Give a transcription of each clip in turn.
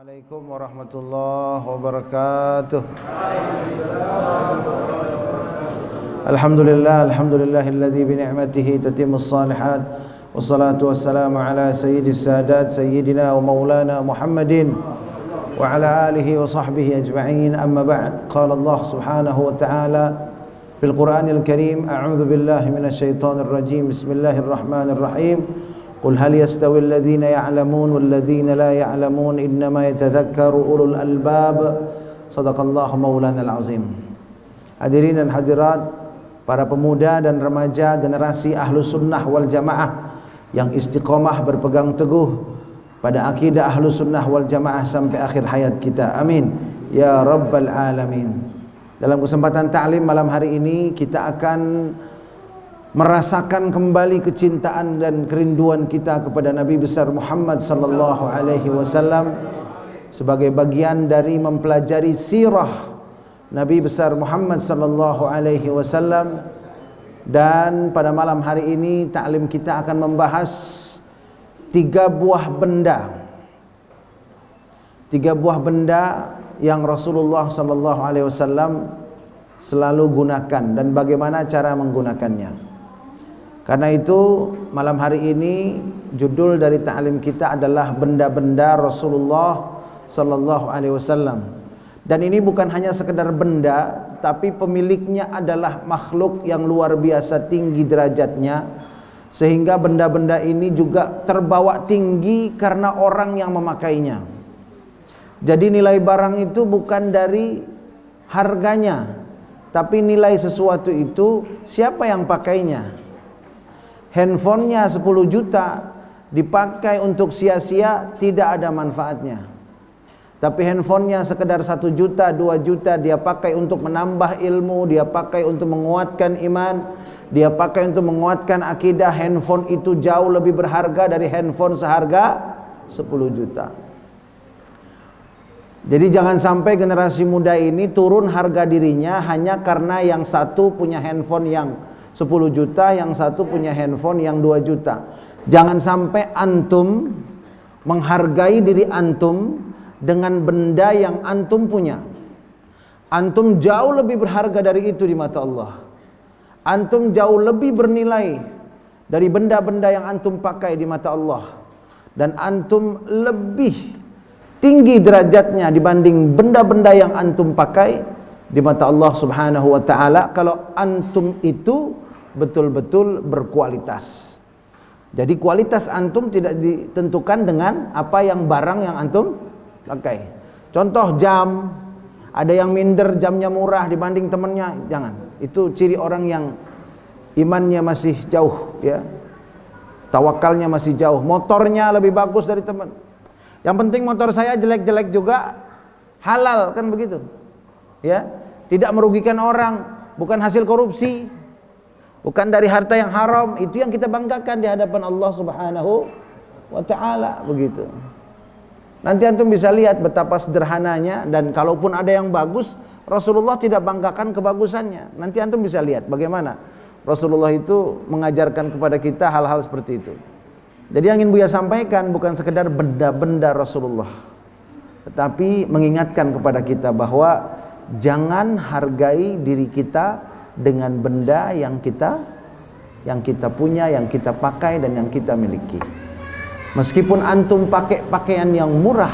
Assalamualaikum warahmatullahi wabarakatuh. Alhamdulillahilladzi bi ni'matihi tatimmus shalihat. Wassalatu wassalamu ala sayyidis sadat sayyidina wa maulana Muhammadin wa ala alihi wa sahbihi ajma'in. Amma ba'd. Qala Allah subhanahu wa ta'ala fil Qur'anil Karim, a'udzu billahi minasy syaithanir rajim. Bismillahirrahmanirrahim. Qul hal yastawi alladhina ya'lamun walladhina la ya'lamun innama yatadhakkaru ulul albab. Shadaqallahu maulanal azim. Hadirin dan hadirat, para pemuda dan remaja generasi Ahlus Sunnah wal Jamaah yang istiqomah berpegang teguh pada akidah Ahlus Sunnah wal Jamaah sampai akhir hayat kita. Amin ya rabbal alamin. Dalam kesempatan ta'lim malam hari ini kita akan merasakan kembali kecintaan dan kerinduan kita kepada Nabi besar Muhammad sallallahu alaihi wasallam sebagai bagian dari mempelajari sirah Nabi besar Muhammad sallallahu alaihi wasallam. Dan pada malam hari ini ta'lim kita akan membahas tiga buah benda yang Rasulullah sallallahu alaihi wasallam selalu gunakan dan bagaimana cara menggunakannya. Karena itu malam hari ini judul dari ta'lim kita adalah benda-benda Rasulullah sallallahu alaihi wasallam. Dan ini bukan hanya sekedar benda, tapi pemiliknya adalah makhluk yang luar biasa tinggi derajatnya, sehingga benda-benda ini juga terbawa tinggi karena orang yang memakainya. Jadi nilai barang itu bukan dari harganya, tapi nilai sesuatu itu siapa yang pakainya. Handphonenya 10 juta dipakai untuk sia-sia, tidak ada manfaatnya. Tapi handphonenya sekedar 1 juta, 2 juta dia pakai untuk menambah ilmu, dia pakai untuk menguatkan iman, dia pakai untuk menguatkan akidah. Handphone itu jauh lebih berharga dari handphone seharga 10 juta. Jadi jangan sampai generasi muda ini turun harga dirinya hanya karena yang satu punya handphone yang 10 juta, yang satu punya handphone yang 2 juta. Jangan sampai antum menghargai diri antum dengan benda yang antum punya. Antum jauh lebih berharga dari itu di mata Allah. Antum jauh lebih bernilai dari benda-benda yang antum pakai di mata Allah. Dan antum lebih tinggi derajatnya dibanding benda-benda yang antum pakai di mata Allah subhanahu wa ta'ala kalau antum itu betul-betul berkualitas. Jadi kualitas antum tidak ditentukan dengan apa yang barang yang antum pakai. Contoh jam, ada yang minder jamnya murah dibanding temannya, jangan. Itu ciri orang yang imannya masih jauh, ya. Tawakalnya masih jauh. Motornya lebih bagus dari teman. Yang penting motor saya jelek-jelek juga halal, kan begitu. Ya, tidak merugikan orang, bukan hasil korupsi, bukan dari harta yang haram. Itu yang kita banggakan di hadapan Allah subhanahu wa ta'ala, begitu. Nanti antum bisa lihat betapa sederhananya, dan kalaupun ada yang bagus, Rasulullah tidak banggakan kebagusannya. Nanti antum bisa lihat bagaimana Rasulullah itu mengajarkan kepada kita hal-hal seperti itu. Jadi yang ingin Buya sampaikan bukan sekedar benda-benda Rasulullah, tetapi mengingatkan kepada kita bahwa jangan hargai diri kita dengan benda yang kita punya, yang kita pakai dan yang kita miliki. Meskipun antum pakai pakaian yang murah,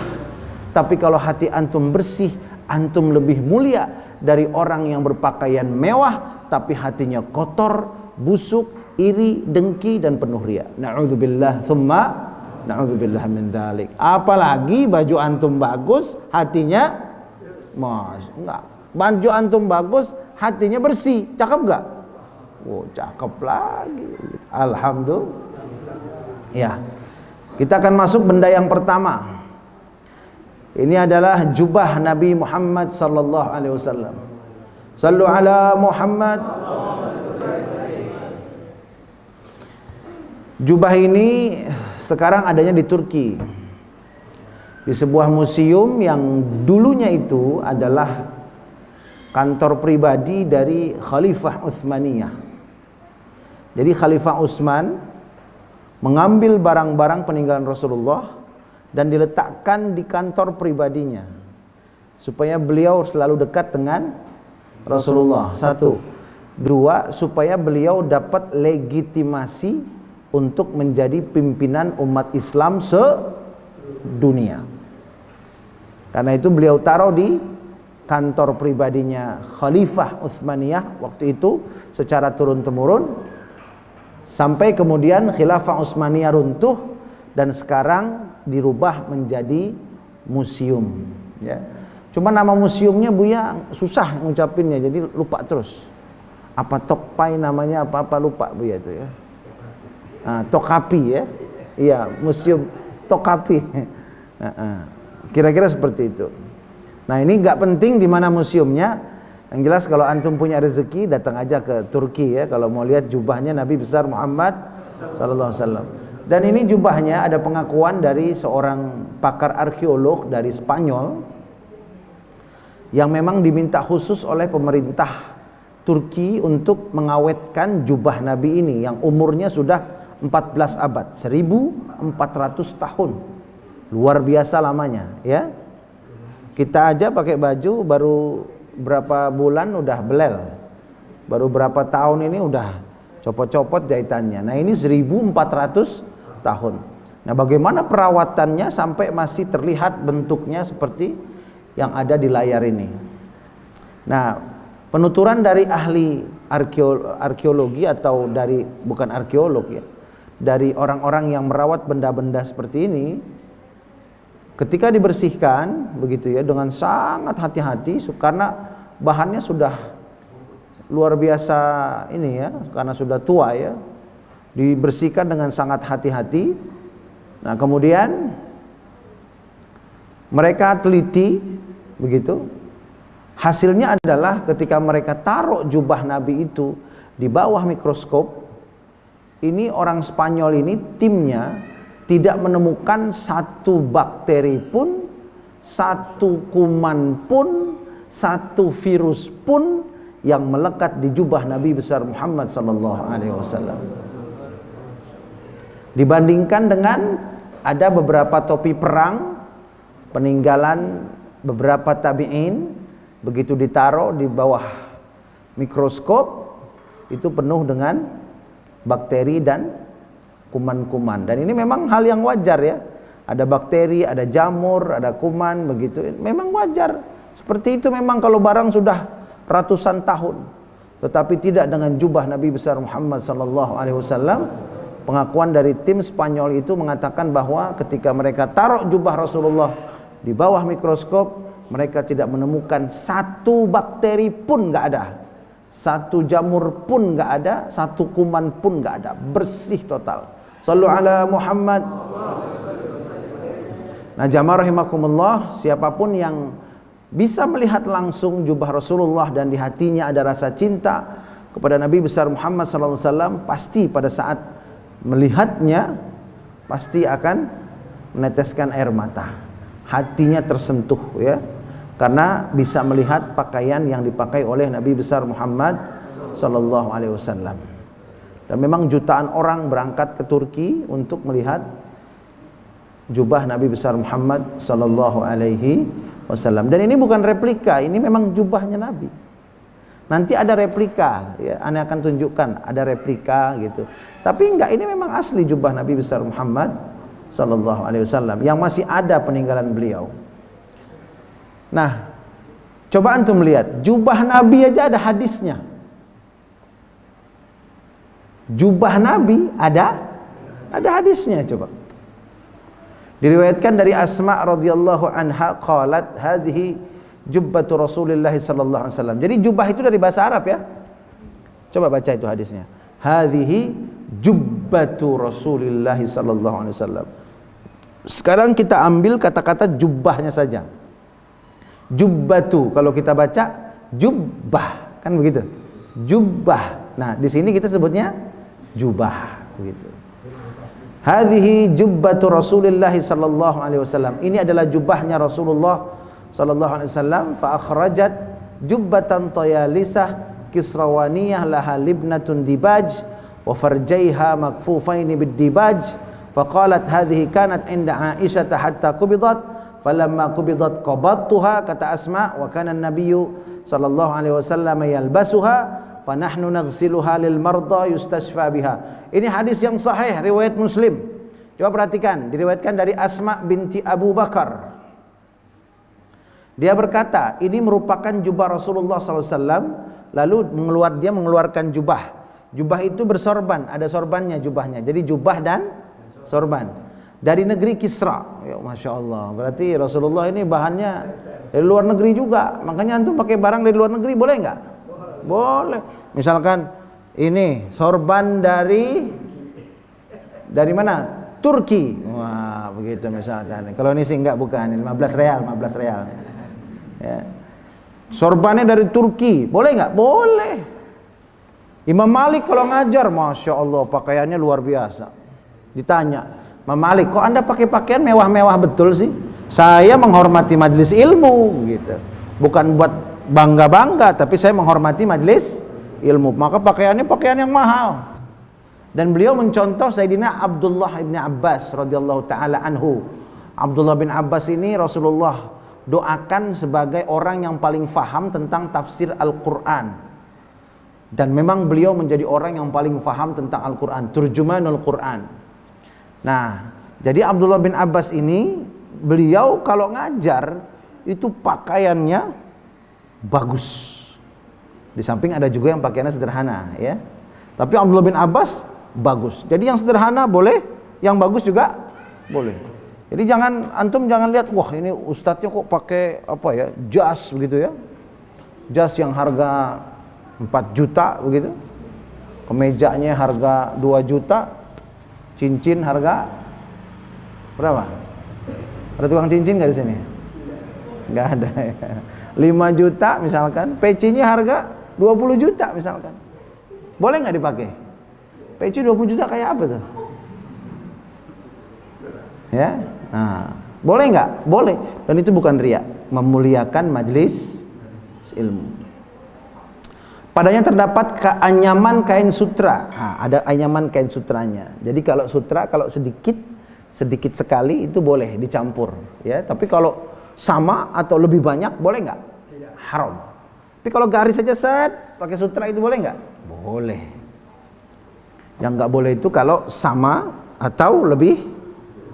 tapi kalau hati antum bersih, antum lebih mulia dari orang yang berpakaian mewah tapi hatinya kotor, busuk, iri, dengki dan penuh riya. Na'udzubillah tsumma na'udzubillah min dzalik. Apalagi baju antum bagus, hatinya enggak. Baju antum bagus, hatinya bersih, cakep gak? Oh, cakep lagi. Alhamdulillah. Ya, kita akan masuk benda yang pertama. Ini adalah jubah Nabi Muhammad sallallahu alaihi wasallam. Sallu ala Muhammad. Jubah ini sekarang adanya di Turki, di sebuah museum yang dulunya itu adalah kantor pribadi dari Khalifah Utsmaniyah. Jadi Khalifah Utsman mengambil barang-barang peninggalan Rasulullah dan diletakkan di kantor pribadinya supaya beliau selalu dekat dengan Rasulullah. Satu. Dua, supaya beliau dapat legitimasi untuk menjadi pimpinan umat Islam sedunia. Karena itu beliau taruh di kantor pribadinya Khalifah Utsmaniyah waktu itu secara turun-temurun, sampai kemudian Khilafah Utsmaniyah runtuh dan sekarang dirubah menjadi museum, ya. Cuma nama museumnya Buya susah ngucapinnya, jadi lupa terus. Apa Tokpai namanya, apa lupa Buya itu, ya. Tokapi, ya. Iya, museum Tokapi. Kira-kira seperti itu. Nah, ini nggak penting di mana museumnya. Yang jelas kalau antum punya rezeki datang aja ke Turki, ya, kalau mau lihat jubahnya Nabi besar Muhammad sallallahu alaihi wasallam. Dan ini jubahnya ada pengakuan dari seorang pakar arkeolog dari Spanyol yang memang diminta khusus oleh pemerintah Turki untuk mengawetkan jubah Nabi ini yang umurnya sudah 14 abad, 1400 tahun. Luar biasa lamanya, ya. Kita aja pakai baju baru berapa bulan udah belel. Baru berapa tahun ini udah copot-copot jahitannya. Nah, ini 1400 tahun. Nah, bagaimana perawatannya sampai masih terlihat bentuknya seperti yang ada di layar ini. Nah, penuturan dari ahli arkeologi atau dari bukan arkeolog, ya, dari orang-orang yang merawat benda-benda seperti ini, ketika dibersihkan begitu, ya, dengan sangat hati-hati karena bahannya sudah luar biasa ini, ya, karena sudah tua, ya, dibersihkan dengan sangat hati-hati. Nah, kemudian mereka teliti begitu. Hasilnya adalah ketika mereka taruh jubah Nabi itu di bawah mikroskop, ini orang Spanyol ini timnya tidak menemukan satu bakteri pun, satu kuman pun, satu virus pun yang melekat di jubah Nabi besar Muhammad sallallahu alaihi wasallam. Dibandingkan dengan ada beberapa topi perang peninggalan beberapa tabi'in, begitu ditaruh di bawah mikroskop itu penuh dengan bakteri dan kuman-kuman. Dan ini memang hal yang wajar, ya. Ada bakteri, ada jamur, ada kuman begitu. Memang wajar. Seperti itu memang kalau barang sudah ratusan tahun. Tetapi tidak dengan jubah Nabi besar Muhammad sallallahu alaihi wasallam. Pengakuan dari tim Spanyol itu mengatakan bahwa ketika mereka taruh jubah Rasulullah di bawah mikroskop, mereka tidak menemukan satu bakteri pun nggak ada, satu jamur pun nggak ada, satu kuman pun nggak ada, bersih total. Shallu ala Muhammad. Nah, jamaah rahimakumullah, siapapun yang bisa melihat langsung jubah Rasulullah dan di hatinya ada rasa cinta kepada Nabi besar Muhammad SAW, pasti pada saat melihatnya pasti akan meneteskan air mata, hatinya tersentuh, ya, karena bisa melihat pakaian yang dipakai oleh Nabi besar Muhammad sallallahu alaihi wasallam. Dan memang jutaan orang berangkat ke Turki untuk melihat jubah Nabi besar Muhammad sallallahu alaihi wasallam. Dan ini bukan replika, ini memang jubahnya Nabi. Nanti ada replika, ya, Anda akan tunjukkan ada replika gitu. Tapi enggak, ini memang asli jubah Nabi besar Muhammad sallallahu alaihi wasallam yang masih ada peninggalan beliau. Nah, coba antum lihat, jubah Nabi aja ada hadisnya. Jubah Nabi ada hadisnya, coba. Diriwayatkan dari Asma radhiyallahu anha qalat hadhihi jubbatu Rasulillah sallallahu alaihi wasallam. Jadi jubah itu dari bahasa Arab, ya. Coba baca itu hadisnya. Hadhihi jubbatu Rasulillah sallallahu alaihi wasallam. Sekarang kita ambil kata-kata jubahnya saja. Jubbatu, kalau kita baca jubbah, kan begitu. Jubbah. Nah, di sini kita sebutnya jubah, begitu. Hadhihi jubbatu Rasulillah sallallahu alaihi wasallam. Ini adalah jubahnya Rasulullah sallallahu alaihi wasallam. Fa akhrajat jubbatan tayalisah kisrawaniyah laha libnatun dibaj wa farjaiha makfufaini bid dibaj Faqalat hadhihi kanat inda Aisyah hatta qubidat, falamma qubidat qabattuha, kata Asma, wa kana an-nabiyyu sallallahu alaihi wasallam yalbasuha fa nahnu naghsiluha lil marda yustashfa biha. Ini hadis yang sahih riwayat Muslim. Coba perhatikan, diriwayatkan dari Asma binti Abu Bakar. Dia berkata, ini merupakan jubah Rasulullah SAW. Lalu dia mengeluarkan jubah. Jubah itu bersorban, ada sorbannya jubahnya. Jadi jubah dan sorban dari negeri Kisra. Ya, Masya Allah. Berarti Rasulullah ini bahannya dari luar negeri juga. Makanya antum pakai barang dari luar negeri boleh nggak? Boleh. Misalkan ini sorban dari mana? Turki. Wah, begitu misalkan. Kalau ini sih enggak, bukan. 15 real. Ya. Sorbannya dari Turki, boleh nggak? Boleh. Imam Malik kalau ngajar, Masya Allah, pakaiannya luar biasa. Ditanya, Imam Malik, kok anda pakai pakaian mewah-mewah betul sih? Saya menghormati majelis ilmu, gitu. Bukan buat bangga-bangga, tapi saya menghormati majelis ilmu. Maka pakaiannya pakaian yang mahal. Dan beliau mencontoh Sayyidina Abdullah bin Abbas radhiyallahu taala anhu. Abdullah bin Abbas ini Rasulullah doakan sebagai orang yang paling faham tentang tafsir Al-Quran. Dan memang beliau menjadi orang yang paling faham tentang Al-Quran, turjumanul Quran. Nah, jadi Abdullah bin Abbas ini, beliau kalau ngajar itu pakaiannya bagus. Di samping ada juga yang pakaiannya sederhana, ya. Tapi Abdullah bin Abbas bagus. Jadi yang sederhana boleh, yang bagus juga boleh. Jadi antum jangan lihat, wah ini ustadznya kok pakai apa ya, jas begitu ya. Jas yang harga 4 juta begitu. Kemejanya harga 2 juta. Cincin harga berapa? Ada tukang cincin nggak di sini? Nggak ada ya. 5 juta misalkan, pecinya harga 20 juta misalkan. Boleh nggak dipakai? Peci 20 juta kayak apa tuh? Ya, nah, boleh nggak? Boleh. Dan itu bukan riya, memuliakan majelis ilmu. Padanya terdapat anyaman kain sutra. Nah, ada anyaman kain sutranya. Jadi kalau sutra, kalau sedikit sekali itu boleh dicampur, ya. Tapi kalau sama atau lebih banyak boleh nggak? Haram. Tapi kalau garis saja set pakai sutra itu boleh nggak? Boleh. Yang nggak boleh itu kalau sama atau lebih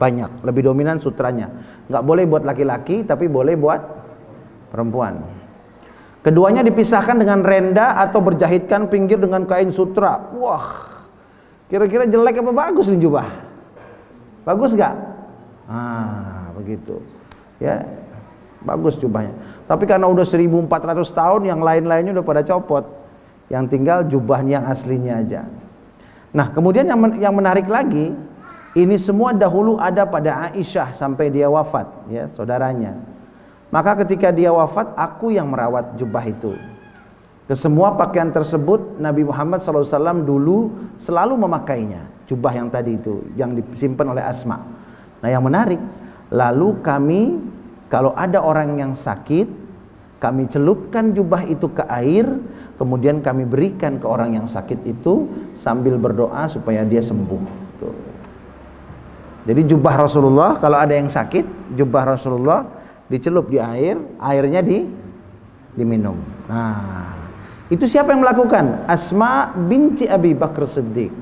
banyak, lebih dominan sutranya. Nggak boleh buat laki-laki, tapi boleh buat perempuan. Keduanya dipisahkan dengan renda atau berjahitkan pinggir dengan kain sutra. Wah, kira-kira jelek apa bagus nih jubah? Bagus nggak? Ah, begitu. Ya, bagus jubahnya. Tapi karena udah 1400 tahun, yang lain-lainnya udah pada copot. Yang tinggal jubahnya yang aslinya aja. Nah, kemudian yang menarik lagi, ini semua dahulu ada pada Aisyah sampai dia wafat, ya, saudaranya. Maka ketika dia wafat, aku yang merawat jubah itu. Kesemua pakaian tersebut Nabi Muhammad SAW dulu selalu memakainya. Jubah yang tadi itu, yang disimpan oleh Asma. Nah, yang menarik, lalu kami kalau ada orang yang sakit, kami celupkan jubah itu ke air, kemudian kami berikan ke orang yang sakit itu sambil berdoa supaya dia sembuh. Tuh. Jadi jubah Rasulullah, kalau ada yang sakit, jubah Rasulullah dicelup di air, airnya diminum. Nah, itu siapa yang melakukan? Asma binti Abi Bakar Siddiq,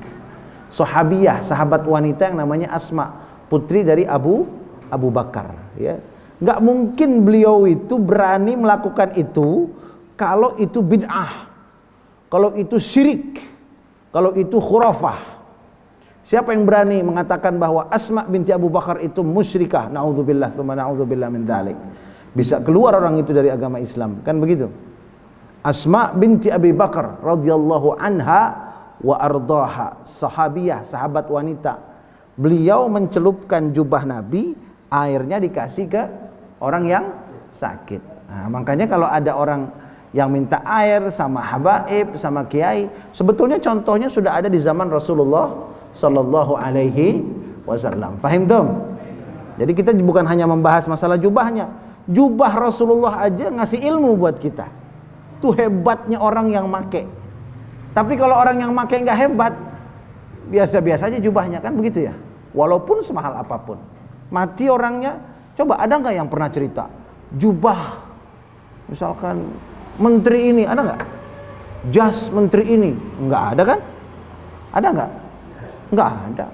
sahabiyah, sahabat wanita yang namanya Asma, putri dari Abu Bakar, ya. Nggak mungkin beliau itu berani melakukan itu kalau itu bid'ah, kalau itu syirik, kalau itu khurafah. Siapa yang berani mengatakan bahwa Asma binti Abu Bakar itu musyrikah? Na'udzubillah, tsumma na'udzubillah min dzalik. Bisa keluar orang itu dari agama Islam, kan begitu? Asma binti Abi Bakar radhiyallahu anha wa ardaha, sahabiyah, sahabat wanita. Beliau mencelupkan jubah Nabi, airnya dikasih ke orang yang sakit. Nah, makanya kalau ada orang yang minta air sama habaib, sama kiai, sebetulnya contohnya sudah ada di zaman Rasulullah Sallallahu Alaihi Wasallam. Fahim tuh? Jadi kita bukan hanya membahas masalah jubahnya, jubah Rasulullah aja ngasih ilmu buat kita. Tuh hebatnya orang yang make. Tapi kalau orang yang make nggak hebat, biasa-biasa aja jubahnya, kan begitu ya? walaupun semahal apapun. Mati orangnya, coba ada nggak yang pernah cerita jubah, misalkan menteri ini, ada nggak? Jas menteri ini, nggak ada kan? Ada nggak? Nggak ada.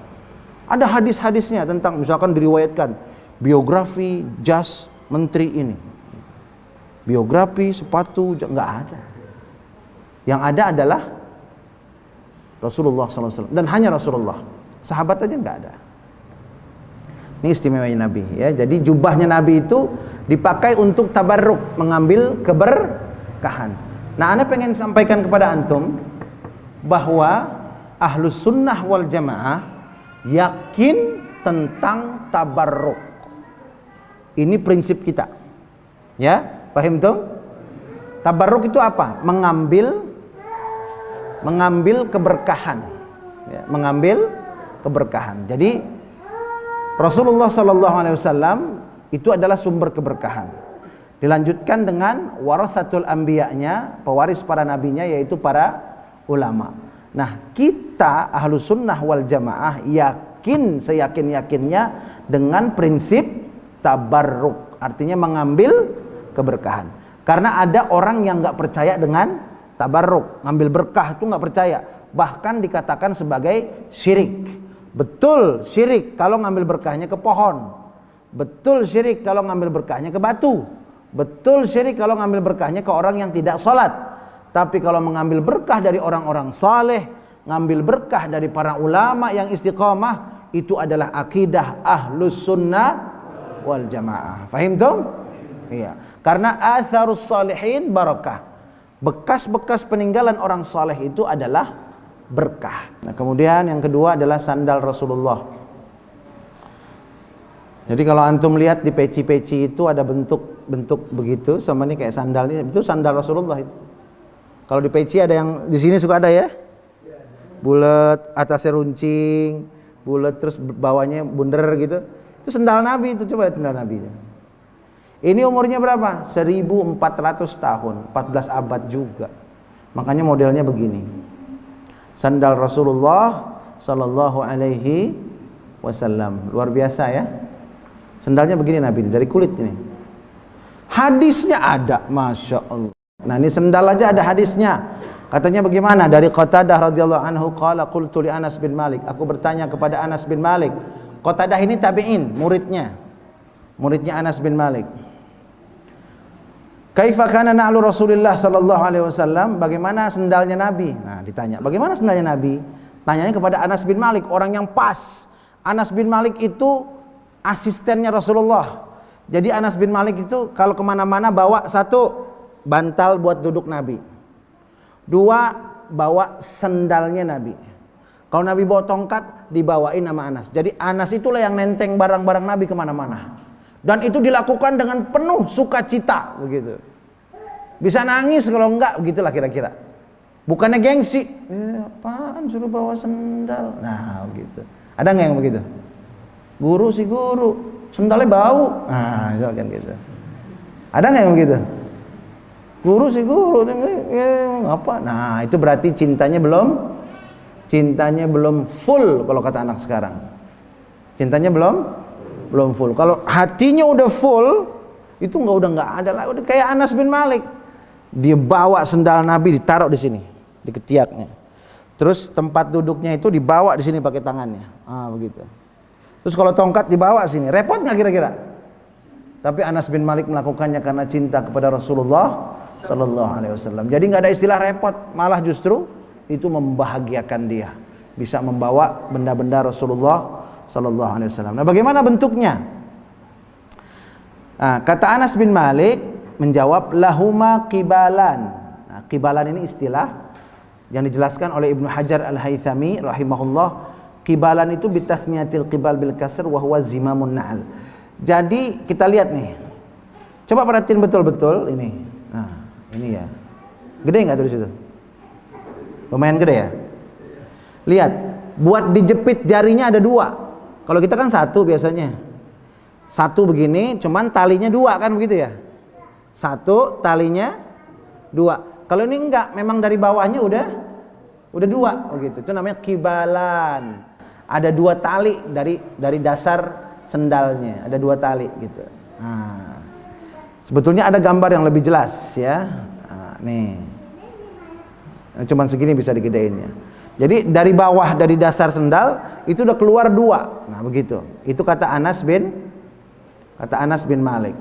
Ada hadis-hadisnya tentang misalkan diriwayatkan biografi jas menteri ini, biografi sepatu, nggak ada. Yang ada adalah Rasulullah SAW, dan hanya Rasulullah. Sahabat aja nggak ada. Ini istimewanya Nabi ya. Jadi jubahnya Nabi itu dipakai untuk tabarruk, mengambil keberkahan. Nah, ana pengen sampaikan kepada antum bahwa Ahlus Sunnah wal Jamaah yakin tentang tabarruk. Ini prinsip kita. Ya, paham tuh? Tabarruk itu apa? Mengambil keberkahan. Ya, mengambil keberkahan. Jadi Rasulullah SAW itu adalah sumber keberkahan. Dilanjutkan dengan warathatul anbiya-nya, pewaris para nabinya, yaitu para ulama. Nah, kita Ahlus Sunnah wal Jamaah yakin seyakin-yakinnya dengan prinsip tabarruk, artinya mengambil keberkahan. Karena ada orang yang nggak percaya dengan tabarruk, ngambil berkah itu nggak percaya, bahkan dikatakan sebagai syirik. Betul syirik kalau ngambil berkahnya ke pohon. Betul syirik kalau ngambil berkahnya ke batu. Betul syirik kalau ngambil berkahnya ke orang yang tidak sholat. Tapi kalau mengambil berkah dari orang-orang saleh, ngambil berkah dari para ulama yang istiqamah, itu adalah akidah Ahlus Sunnah wal Jamaah. Fahim tuh? Iya. Karena atharus salihin barakah. Bekas-bekas peninggalan orang saleh itu adalah berkah. Nah, kemudian yang kedua adalah sandal Rasulullah. Jadi kalau antum lihat di peci-peci itu ada bentuk begitu, sama ini kayak sandal ini, itu sandal Rasulullah itu. Kalau di peci ada yang di sini suka ada ya, bulat, atasnya runcing, bulat terus bawahnya bunder gitu. Itu sandal Nabi itu, coba lihat sandal Nabi. Ini umurnya berapa? 1400 tahun, 14 abad juga. Makanya modelnya begini. Sandal Rasulullah sallallahu alaihi wasallam. Luar biasa ya. Sandalnya begini Nabi, dari kulit ini. Hadisnya ada, Masya Allah. Nah, ini sandal aja ada hadisnya. Katanya bagaimana? Dari Qatadah radhiyallahu anhu qala qultu li Anas bin Malik. Aku bertanya kepada Anas bin Malik. Qatadah ini tabi'in, muridnya Anas bin Malik. Kaifa kana na'lu Rasulullah sallallahu alaihi wasallam? Bagaimana sendalnya Nabi? Nah, ditanya, bagaimana sendalnya Nabi? Tanyanya kepada Anas bin Malik, orang yang pas. Anas bin Malik itu asistennya Rasulullah. Jadi Anas bin Malik itu kalau kemana-mana bawa satu bantal buat duduk Nabi, dua bawa sendalnya Nabi. Kalau Nabi bawa tongkat dibawain sama Anas. Jadi Anas itulah yang nenteng barang-barang Nabi kemana-mana. Dan itu dilakukan dengan penuh sukacita begitu. Bisa nangis kalau enggak, begitulah kira-kira. Bukannya gengsi, apaan suruh bawa sendal. Nah, begitu. Ada nggak yang begitu? Guru sih guru, sendalnya bau. Nah, misalkan gitu. Ada nggak yang begitu? Guru sih guru, apa? Nah, itu berarti cintanya belum full kalau kata anak sekarang. Cintanya belum full. Kalau hatinya udah full, itu udah nggak ada lah. Udah kayak Anas bin Malik. Dia bawa sendal Nabi ditaruh di sini, di ketiaknya. Terus tempat duduknya itu dibawa di sini pakai tangannya. Begitu. Terus kalau tongkat dibawa sini, repot nggak kira-kira? Tapi Anas bin Malik melakukannya karena cinta kepada Rasulullah Sallallahu Alaihi Wasallam. Jadi nggak ada istilah repot, malah justru itu membahagiakan dia. Bisa membawa benda-benda Rasulullah Sallallahu Alaihi Wasallam. Nah, bagaimana bentuknya? Nah, kata Anas bin Malik menjawab, lahuma qibalan. Nah, qibalan ini istilah yang dijelaskan oleh Ibnu Hajar Al-Haythami rahimahullah. Qibalan itu bitasniyatil qibal bil kasr wa huwa zimamun na'al. Jadi kita lihat nih. Coba perhatiin betul-betul ini. Nah, ini ya. Gede enggak tuh di situ? Lumayan gede ya? Lihat, buat dijepit jarinya ada dua. Kalau kita kan satu biasanya. Satu begini, cuman talinya dua kan begitu ya? Satu, talinya dua. Kalau ini enggak, memang dari bawahnya udah dua begitu. Itu namanya qibalan. ada 2 tali dari dasar sendalnya, ada 2 tali gitu. Nah, sebetulnya ada gambar yang lebih jelas ya. Nah, nih, cuman segini bisa digedein ya. Jadi dari bawah, dari dasar sendal itu udah keluar 2. Nah begitu. Itu kata Anas bin Malik.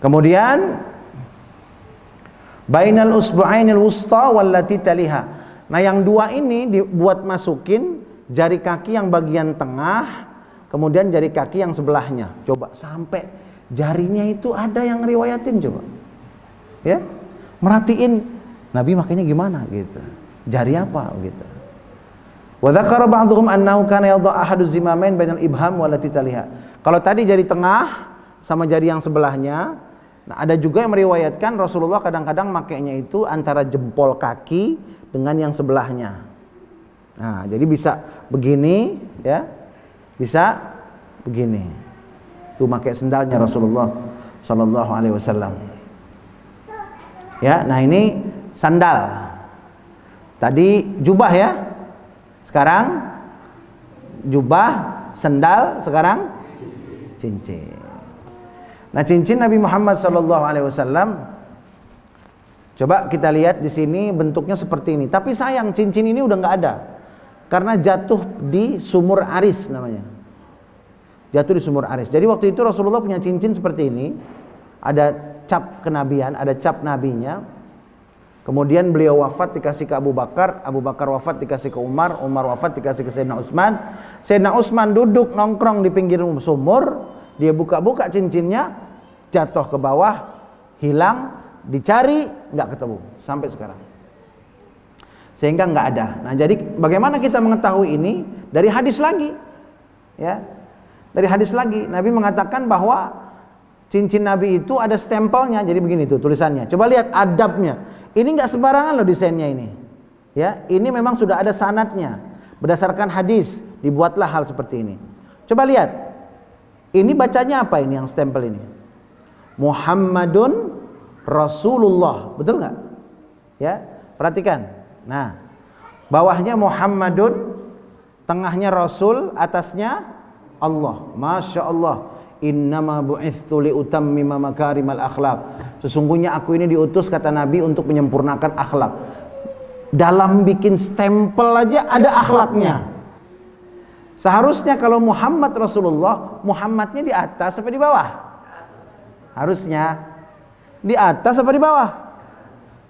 Kemudian bainal usbu'ainil wusta wallati taliha. Nah yang 2 ini dibuat masukin jari kaki yang bagian tengah, kemudian jari kaki yang sebelahnya. Coba sampai jarinya itu ada yang riwayatin coba. Ya. Merhatiin Nabi makanya gimana gitu. Jari apa gitu. Wa dzakara ba'dhum annahu kana yadha ahadu zimamain bainal ibham wallati taliha. Kalau tadi jari tengah sama jari yang sebelahnya, nah ada juga yang meriwayatkan Rasulullah kadang-kadang makainya itu antara jempol kaki dengan yang sebelahnya. Nah, jadi bisa begini ya. Bisa begini. Itu pakai sendalnya Rasulullah sallallahu alaihi wasallam. Ya, nah ini sandal. Tadi jubah ya. Sekarang jubah, sandal, sekarang cincin. Nah, cincin Nabi Muhammad SAW, coba kita lihat di sini bentuknya seperti ini. Tapi sayang cincin ini udah nggak ada, karena jatuh di sumur Aris namanya. Jatuh di sumur Aris. Jadi waktu itu Rasulullah punya cincin seperti ini, ada cap kenabian, ada cap nabinya. Kemudian beliau wafat dikasih ke Abu Bakar, Abu Bakar wafat dikasih ke Umar, Umar wafat dikasih ke Sayyidina Utsman. Sayyidina Utsman duduk nongkrong di pinggir sumur, dia buka-buka cincinnya, jatuh ke bawah, hilang, dicari, nggak ketemu sampai sekarang. Sehingga nggak ada. Nah, jadi bagaimana kita mengetahui ini? Dari hadis lagi. Ya. Dari hadis lagi, Nabi mengatakan bahwa cincin Nabi itu ada stempelnya. Jadi begini tuh tulisannya. Coba lihat adabnya. Ini nggak sembarangan loh desainnya ini. Ya, ini memang sudah ada sanadnya. Berdasarkan hadis dibuatlah hal seperti ini. Coba lihat. Ini bacanya apa ini yang stempel ini? Muhammadun Rasulullah. Betul nggak? Ya, perhatikan. Nah, bawahnya Muhammadun, tengahnya Rasul, atasnya Allah. Masya Allah. Innama bu'ithtu liutammima makarimal akhlak. Sesungguhnya aku ini diutus, kata Nabi, untuk menyempurnakan akhlak. Dalam bikin stempel aja ada akhlaknya. Seharusnya kalau Muhammad Rasulullah, Muhammadnya di atas apa di bawah? Harusnya di atas apa di bawah?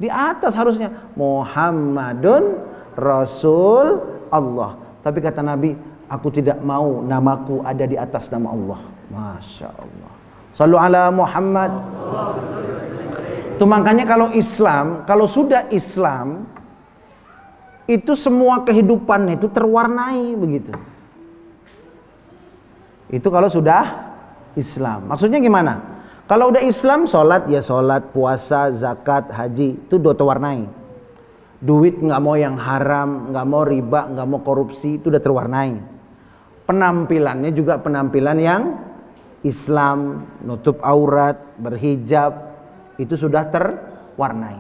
Di atas harusnya. Muhammadun Rasul Allah. Tapi kata Nabi, aku tidak mau namaku ada di atas nama Allah. Masya Allah. Sallu ala Muhammad. Itu makanya kalau Islam, kalau sudah Islam, itu semua kehidupan itu terwarnai begitu. Itu kalau sudah Islam. Maksudnya gimana? Kalau udah Islam, sholat ya sholat, puasa, zakat, haji, itu udah terwarnai. Duit nggak mau yang haram, nggak mau riba, nggak mau korupsi, itu udah terwarnai. Penampilannya juga penampilan yang Islam, nutup aurat, berhijab, itu sudah terwarnai.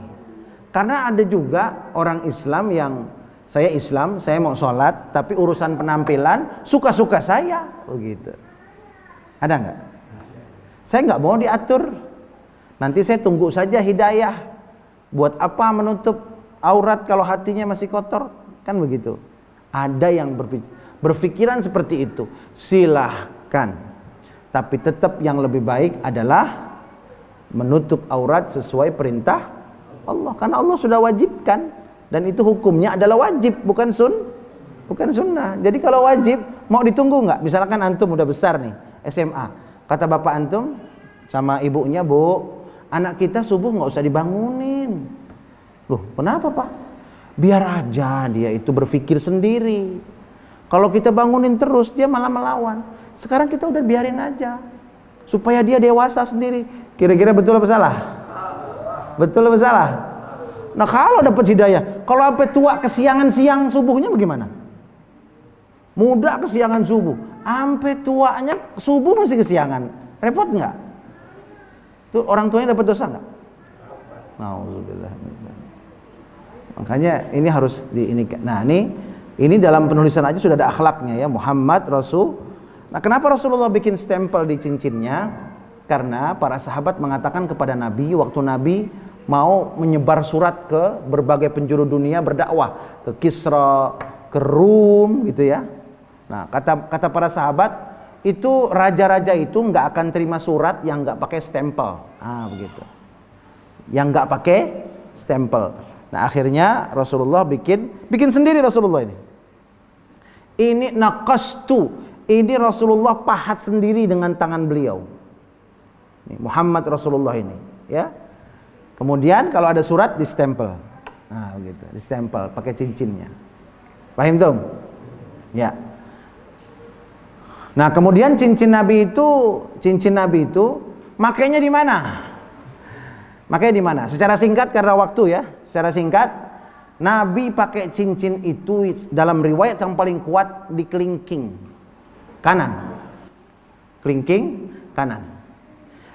Karena ada juga orang Islam yang saya Islam, saya mau sholat, tapi urusan penampilan suka-suka saya, begitu. Ada nggak? Saya nggak mau diatur. Nanti saya tunggu saja hidayah. Buat apa menutup aurat kalau hatinya masih kotor? Kan begitu. Ada yang berpikiran seperti itu. Silahkan. Tapi tetap yang lebih baik adalah menutup aurat sesuai perintah Allah. Karena Allah sudah wajibkan. Dan itu hukumnya adalah wajib, bukan sunnah. Jadi kalau wajib, mau ditunggu nggak? Misalkan antum udah besar nih, SMA. Kata bapak antum sama ibunya, Bu, anak kita subuh nggak usah dibangunin. Loh, kenapa Pak? Biar aja dia itu berpikir sendiri. Kalau kita bangunin terus, dia malah melawan. Sekarang kita udah biarin aja, supaya dia dewasa sendiri. Kira-kira betul apa salah? Betul apa salah? Nah kalau dapat hidayah, kalau sampai tua kesiangan siang subuhnya bagaimana? Muda kesiangan subuh, sampai tuanya subuh masih kesiangan, repot nggak? Tuh orang tuanya dapat dosa nggak? Nauzubillah. Makanya ini harus di ini. Nah ini Ini dalam penulisan aja sudah ada akhlaknya ya, Muhammad Rasul. Nah, kenapa Rasulullah bikin stempel di cincinnya? Karena para sahabat mengatakan kepada Nabi waktu Nabi mau menyebar surat ke berbagai penjuru dunia berdakwah, ke Kisra, ke Rum gitu ya. Nah, kata para sahabat itu raja-raja itu nggak akan terima surat yang nggak pakai stempel. Begitu. Yang nggak pakai stempel. Nah, akhirnya Rasulullah bikin sendiri Rasulullah ini. Ini naqastu, ini Rasulullah pahat sendiri dengan tangan beliau. Ini Muhammad Rasulullah ini, ya. Kemudian kalau ada surat distempel. Nah, begitu, distempel pakai cincinnya. Paham tuh? Ya. Nah, kemudian cincin Nabi itu makainya di mana? Makanya di mana? Secara singkat karena waktu ya. Secara singkat, Nabi pakai cincin itu dalam riwayat yang paling kuat di kelingking kanan. Kelingking kanan.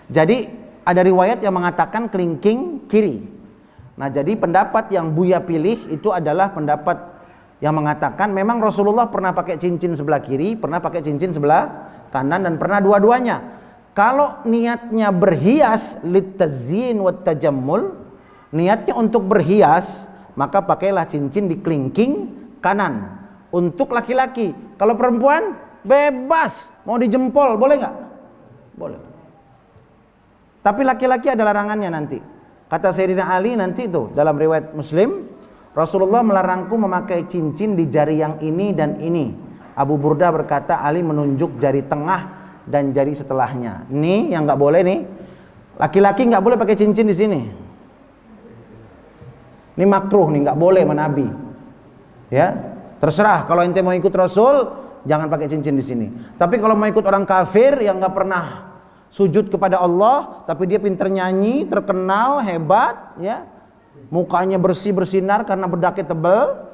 Jadi ada riwayat yang mengatakan kelingking kiri. Nah, jadi pendapat yang Buya pilih itu adalah pendapat yang mengatakan memang Rasulullah pernah pakai cincin sebelah kiri, pernah pakai cincin sebelah kanan, dan pernah dua-duanya. Kalau niatnya berhias litazyin wat tajammul, niatnya untuk berhias, maka pakailah cincin di kelingking kanan. Untuk laki-laki. Kalau perempuan bebas, mau di jempol boleh nggak? Boleh. Tapi laki-laki ada larangannya nanti. Kata Sayyidina Ali nanti itu dalam riwayat Muslim, Rasulullah melarangku memakai cincin di jari yang ini dan ini. Abu Burda berkata, Ali menunjuk jari tengah dan jari setelahnya. Ini yang nggak boleh nih. Laki-laki nggak boleh pakai cincin di sini. Ini makruh nih, nggak boleh sama Nabi. Ya, terserah. Kalau ente mau ikut Rasul, jangan pakai cincin di sini. Tapi kalau mau ikut orang kafir yang nggak pernah sujud kepada Allah, tapi dia pinter nyanyi, terkenal, hebat, ya, mukanya bersih bersinar karena bedaknya tebal,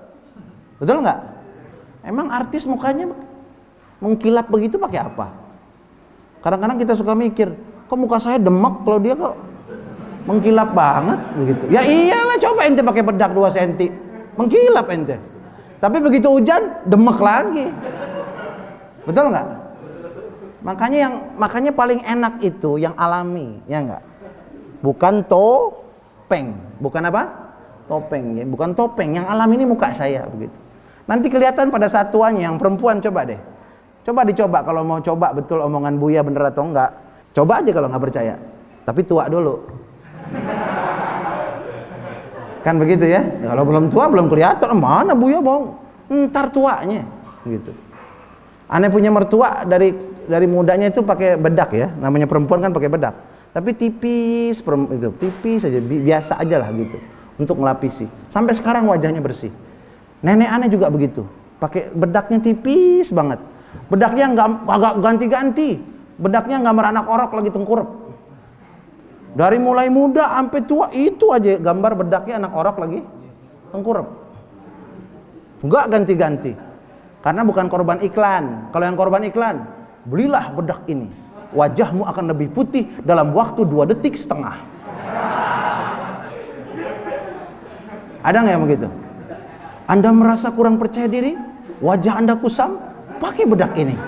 betul nggak? Emang artis mukanya mengkilap begitu pakai apa? Kadang-kadang kita suka mikir, kok muka saya demek kalau dia kok mengkilap banget begitu. Ya iyalah, coba ente pakai bedak 2 cm, mengkilap ente. Tapi begitu hujan, demek lagi. Betul nggak? Makanya paling enak itu yang alami, ya enggak? Bukan topeng. Bukan apa? Topeng, ya. Bukan topeng, yang alami ini muka saya begitu. Nanti kelihatan pada satuannya. Yang perempuan coba deh. Coba dicoba kalau mau coba betul omongan Buya bener atau enggak. Coba aja kalau nggak percaya. Tapi tua dulu. Kan begitu ya? Ya kalau belum tua belum kelihatan, mana Buya mau ntar tuanya gitu. Aneh punya mertua dari mudanya itu pakai bedak ya, namanya perempuan kan pakai bedak, tapi tipis itu, tipis saja, biasa aja lah gitu untuk melapisi. Sampai sekarang wajahnya bersih. Nenek aneh juga begitu, pakai bedaknya tipis banget, bedaknya nggak ganti-ganti, bedaknya nggak meranak orok lagi tengkurap. Dari mulai muda sampai tua itu aja gambar bedaknya anak orok lagi tengkurap, nggak ganti-ganti. Karena bukan korban iklan. Kalau yang korban iklan, belilah bedak ini, wajahmu akan lebih putih dalam waktu 2,5 detik. Ada nggak yang begitu? Anda merasa kurang percaya diri, wajah Anda kusam, pakai bedak ini,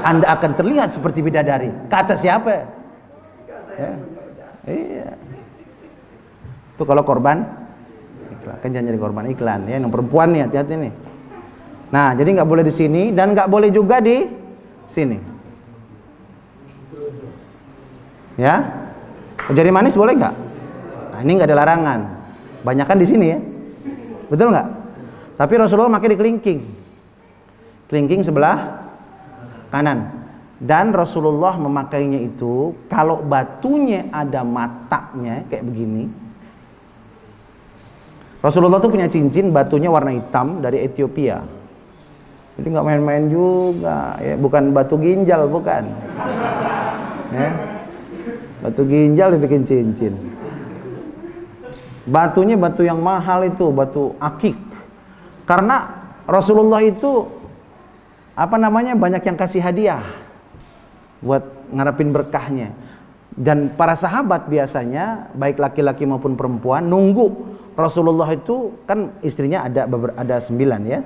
Anda akan terlihat seperti bidadari. Kata siapa? Ya. Iya. Itu kalau korban iklan, kan jangan jadi korban iklan ya. Yang perempuan nih hati-hati nih. Nah, jadi nggak boleh di sini dan nggak boleh juga di sini. Ya, jari manis boleh nggak? Nah, ini nggak ada larangan. Banyakan di sini ya, betul nggak? Tapi Rasulullah pakai di kelingking, kelingking sebelah kanan. Dan Rasulullah memakainya itu kalau batunya ada matanya kayak begini. Rasulullah tuh punya cincin batunya warna hitam dari Ethiopia. Jadi nggak main-main juga, ya. Bukan batu ginjal, bukan. Ya. Batu ginjal dibikin cincin. Batunya batu yang mahal itu, batu akik. Karena Rasulullah itu banyak yang kasih hadiah buat ngarepin berkahnya. Dan para sahabat biasanya baik laki-laki maupun perempuan nunggu Rasulullah itu, kan istrinya ada 9 ya.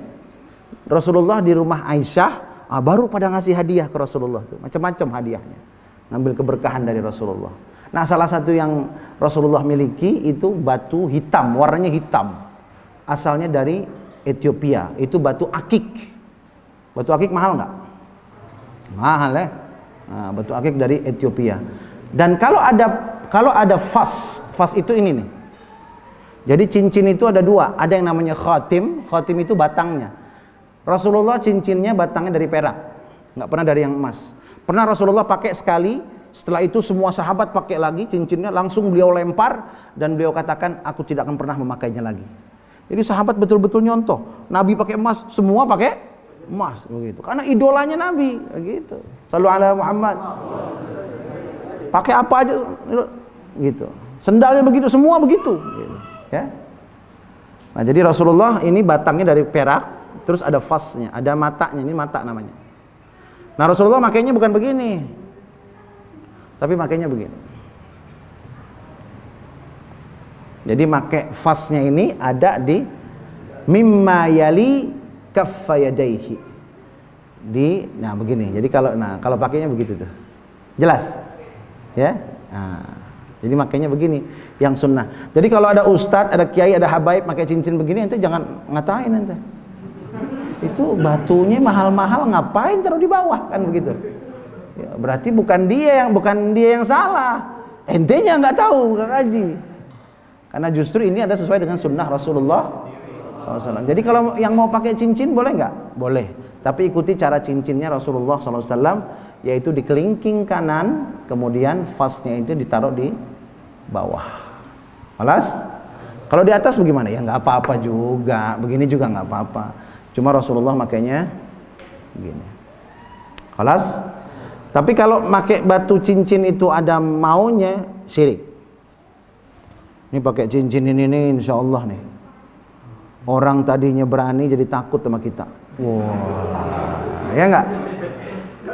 Rasulullah di rumah Aisyah, baru pada ngasih hadiah ke Rasulullah tuh, macam-macam hadiahnya, ngambil keberkahan dari Rasulullah. Nah, salah satu yang Rasulullah miliki itu batu hitam, warnanya hitam, asalnya dari Ethiopia, itu batu akik. Batu akik mahal nggak? Mahal ya. Nah, batu akik dari Ethiopia. Dan kalau ada fas itu ini nih. Jadi cincin itu ada dua, ada yang namanya khatim itu batangnya. Rasulullah cincinnya batangnya dari perak, nggak pernah dari yang emas. Pernah Rasulullah pakai sekali, setelah itu semua sahabat pakai lagi cincinnya, langsung beliau lempar dan beliau katakan, aku tidak akan pernah memakainya lagi. Jadi sahabat betul-betul nyontoh, Nabi pakai emas, semua pakai emas begitu. Karena idolanya Nabi, gitu. Shallu ala Muhammad. Pakai apa aja gitu. Sendalnya begitu, semua begitu, gitu. Ya. Nah, jadi Rasulullah ini batangnya dari perak. Terus ada fasnya, ada matanya, ini mata namanya. Nah, Rasulullah makainya bukan begini, tapi makainya begini. Jadi pakai fasnya ini ada di mimma yali kaffayadaihi. Nah begini. Jadi kalau pakainya begitu tuh. Jelas? Ya? Nah, jadi makainya begini yang sunnah. Jadi kalau ada ustadz, ada kiai, ada habaib pakai cincin begini, ente jangan ngatain ente. Itu batunya mahal-mahal, ngapain taruh di bawah, kan begitu. Ya, berarti bukan dia yang salah, entenya nggak tahu, nggak ngaji. Karena justru ini ada sesuai dengan sunnah Rasulullah SAW. Jadi kalau yang mau pakai cincin boleh nggak? Boleh. Tapi ikuti cara cincinnya Rasulullah SAW, yaitu di kelingking kanan, kemudian fasnya itu ditaruh di bawah. Alas? Kalau di atas bagaimana? Ya nggak apa-apa juga. Begini juga nggak apa-apa. Cuma Rasulullah makainya begini. Kelas. Tapi kalau pakai batu cincin itu ada maunya, syirik. Ini pakai cincin ini nih, insya Allah nih. Orang tadinya berani jadi takut sama kita. Wow. Ya enggak?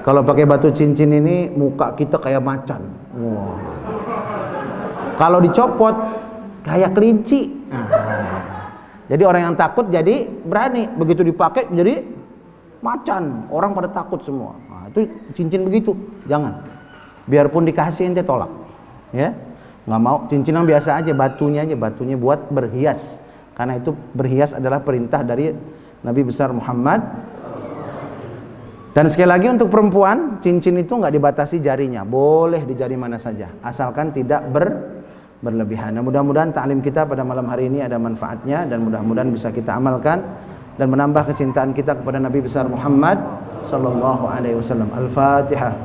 Kalau pakai batu cincin ini muka kita kayak macan. Wow. Kalau dicopot kayak kelinci. Jadi orang yang takut jadi berani, begitu dipakai jadi macan, orang pada takut semua. Nah, itu cincin begitu, jangan. Biarpun dikasih ente tolak, ya, nggak mau. Cincin yang biasa aja, batunya buat berhias, karena itu berhias adalah perintah dari Nabi besar Muhammad. Dan sekali lagi untuk perempuan, cincin itu nggak dibatasi jarinya, boleh di jari mana saja, asalkan tidak berlebihan. Nah, mudah-mudahan ta'lim kita pada malam hari ini ada manfaatnya dan mudah-mudahan bisa kita amalkan dan menambah kecintaan kita kepada Nabi besar Muhammad sallallahu alaihi wasallam. Al-Fatihah.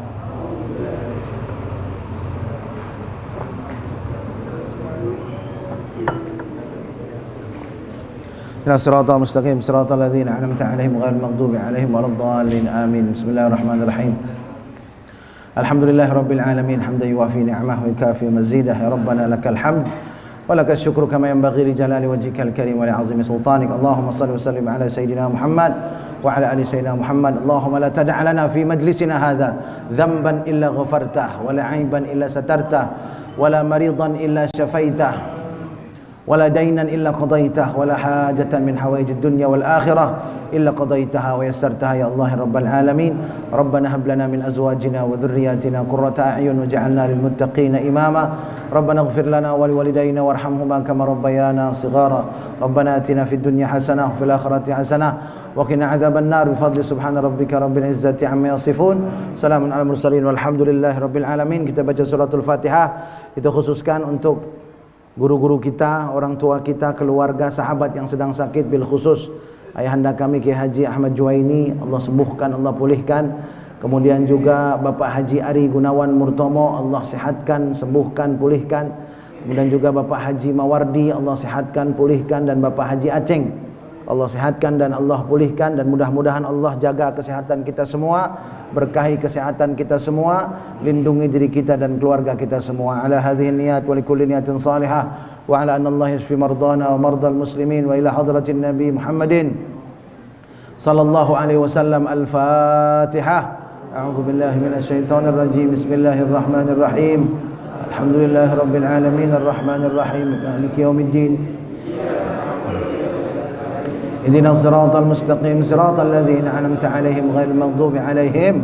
Siratal mustaqim siratal ladzina an'amta 'alaihim ghairil maghdubi 'alaihim waladdallin. Amin. Bismillahirrahmanirrahim. Alhamdulillah Rabbil Alamin hamdan yuwafi ni'mah wa yukafi mazidah. Ya Rabbana lakal hamd wa lakal syukru kama yanbaghi li jalali wajhikal karim wa li 'azimi sultanik. Allahumma shalli wa sallim ala sayyidina Muhammad wa ala ali sayyidina Muhammad. Allahumma la tada' lana fi majlisina hadha dhanban illa ghafartah wa la 'aiban illa satartah wa la maridan illa shafaitah ولا دينا إلا قضيته ولا حاجة من حوائج الدنيا والآخرة إلا قضيتها ويسرتها يا الله رب العالمين. ربنا هب لنا من أزواجنا وذرياتنا قرة أعين وجعلنا للمتقين إماما. ربنا اغفر لنا ولوالدينا وارحمهما كما ربيانا صغارا. ربنا آتنا في الدنيا حسنة وفي الآخرة حسنة وقنا عذاب النار بفضل سبحان ربك رب العزة عما يصفون. سلام على المرسلين والحمد لله رب العالمين. Kita baca suratul Fatihah, kita khususkan untuk guru-guru kita, orang tua kita, keluarga, sahabat yang sedang sakit, bil khusus ayahanda kami Kiai Haji Ahmad Juwaini, Allah sembuhkan, Allah pulihkan. Kemudian juga Bapak Haji Ari Gunawan Murtomo, Allah sehatkan, sembuhkan, pulihkan. Kemudian juga Bapak Haji Mawardi, Allah sehatkan, pulihkan. Dan Bapak Haji Aceng, Allah sehatkan dan Allah pulihkan. Dan mudah-mudahan Allah jaga kesehatan kita semua, berkahi kesehatan kita semua, lindungi diri kita dan keluarga kita semua. Ala hadhihi niyat wa likulli niyatin salihah wa ala anna Allah yashfi mardana wa mardal muslimin wa ila hadratin Nabi Muhammadin sallallahu alaihi wasallam. Al-Fatihah. A'udzu billahi minasy syaithanir rajim. Bismillahirrahmanirrahim. Alhamdulillahi rabbil alamin arrahmanir rahim maliki yaumiddin. ihdinas siratal mustaqim siratal ladzina an'amta 'alaihim ghairil maghdubi 'alaihim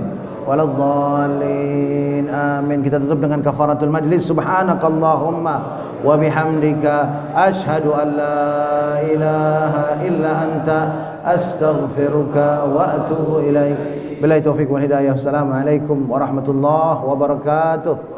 waladdallin. Amin. Kita tutup dengan kafaratul majlis. Subhanakallahumma wa bihamdika asyhadu an la ilaha illa anta astaghfiruka wa atubu ilaik. Billahi taufiq wal hidayah. Assalamualaikum warahmatullahi wabarakatuh.